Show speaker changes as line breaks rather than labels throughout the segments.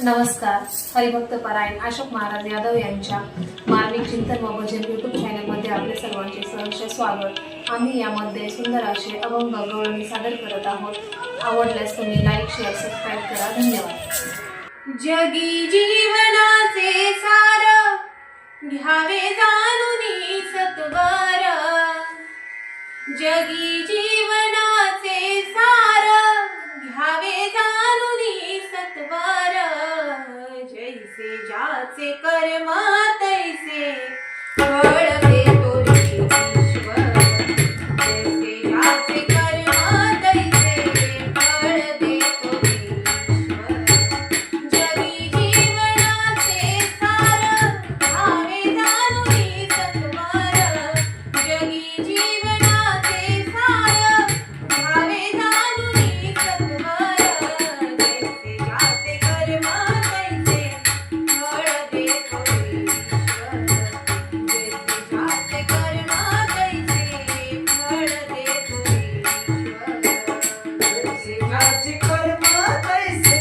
नमस्कार. हरिभक्त परायण अशोक महाराज यादव यांच्या मार्मिक चिंतन व भजन यूट्यूब चॅनलमध्ये आपले सर्वांचे सहर्ष स्वागत. आम्ही यामध्ये सुंदर असे अभंग गवळणी सादर करत आहोत. आवडल्यास तुम्ही लाईक, शेअर, सबस्क्राईब करा. धन्यवाद.
जगी जीवनाचे सार घ्यावे जाणून सत्वर. जगी जीवनाचे सार घ्यावे जाणून सत्वर. जैसे ज्याचे कर्म तैसे फळ देतो ईश्वर. जैसे ज्याचे कर्म तैसे फळ देतो ईश्वर. जगी जीवनाचे सार घ्यावे जाणून सत्वर. जगी जीवनाचे सार घ्यावे जाणून सत्वर. जैसे ज्याचे कर्म तैसे फळ देतो ईश्वर. जैसे ज्याचे कर्म तैसे फळ देतो ईश्वर.
जैसे ज्याचे कर्म तैसे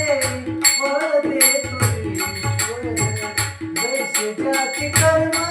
फळ देतो ईश्वर. जैसे ज्याचे कर्म